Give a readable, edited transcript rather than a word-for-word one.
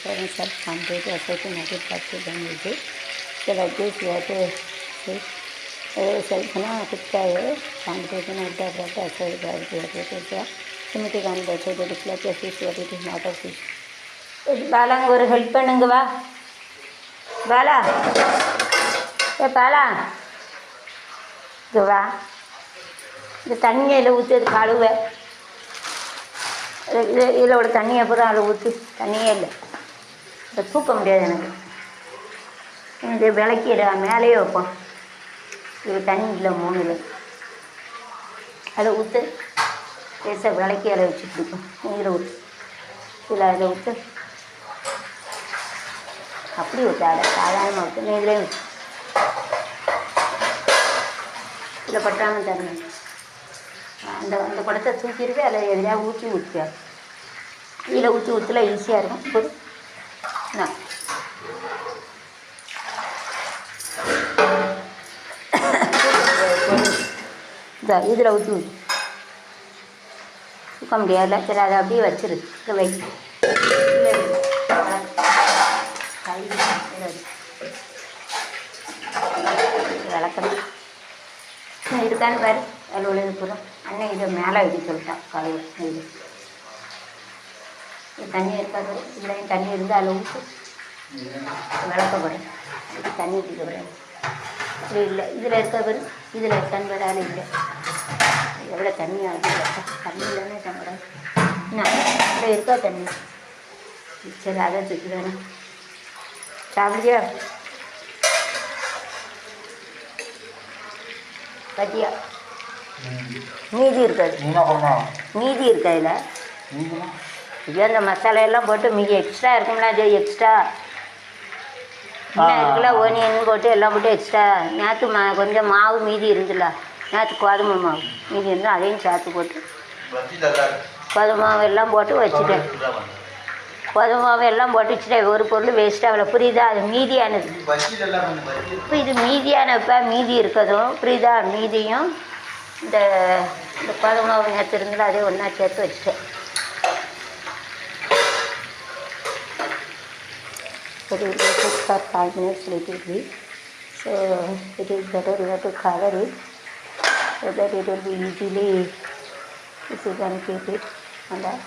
parents have come to associate negative factors and use it. So like this you have to say self-na kuttaye competition at the front aside gravity at symmetric and the side reflect a fish what it is not a fish. பாலாங்க ஒரு help பண்ணுங்க வா பாலா ஏ பாலா இங்கே வா இந்த தண்ணியை இதில் ஊற்றி அது கழுவ இதில் ஒரு தண்ணியை அப்புறம் அதில் ஊற்றி தண்ணியே இல்லை இதை தூக்க முடியாது எனக்கு இது விளக்கிட மேலேயே வைப்போம் இது தண்ணி இல்லை 3 அதை ஊற்று லேசாக விளக்கி அதை வச்சு பிடிக்கும் இதில் ஊற்று இதில் அதை ஊற்று அப்படி ஊற்றாத சாதாரணமாக ஊற்று நீ இதில் இதில் பட்டாமல் தரணும் அந்த அந்த குடத்தை தூக்கிடுவே அதில் எதிராக ஊற்றி ஊற்றுவார் இதில் ஊற்றல ஈஸியாக இருக்கும் ஒரு இதா இதில் ஊற்றி தூக்க முடியாதுல்ல சரி அதை அப்படியே வச்சிரு இங்கே வை விளக்கணும் இருக்கான்னு பாரு அதில் உள்ளது பூரா அண்ணன் இதை மேலே எழுதி சொல்லிட்டான் காலையில் இது தண்ணி இருக்காது இதுலையும் தண்ணி இருந்தால் அதில் ஊற்று விளக்கப்படும் தண்ணி ஊற்றிக்கப்படாது இப்படி இல்லை இதில் இருக்க பாரு இதில் இருக்கான்னு பாரு அதில் இல்லை எவ்வளோ தண்ணி ஆகுது தண்ணி இல்லைன்னு தம்படாது என்ன இதில் இருக்கா தண்ணி சரி அதை தூக்கி வேணும் சாப்பிடுறியா பத்தியா மீதி இருக்காது மீதி இருக்காதுல இல்லை இந்த மசாலையெல்லாம் போட்டு மீதி எக்ஸ்ட்ரா இருக்கும்ல அது எக்ஸ்ட்ரா இன்னும் இருக்குல்ல ஓனியன் போட்டு எல்லாம் போட்டு எக்ஸ்ட்ரா நேற்று கொஞ்சம் மாவு மீதி இருந்துல்ல நேற்று கோதுமை மாவு மீதி இருந்தால் அதையும் சேர்த்து போட்டு கோதுமை மாவு எல்லாம் போட்டு வச்சுட்டேன் கோதுமை மாவு எல்லாம் போட்டு வச்சுட்டேன் ஒரு பொருள் வேஸ்ட்டாக அவ்வளோ புரியுதா அது மீதியானது இப்போ இது மீதியானப்போ மீதி இருக்கதும் புரியுதா மீதியும் இந்த இந்த கோதுமை மாவு நேற்று இருந்தாலும் அதே ஒன்றா சேர்த்து வச்சுட்டேன் But it will take for 5 minutes little bit. So it is better you have to cover it so that it will be easily if you can keep it on that.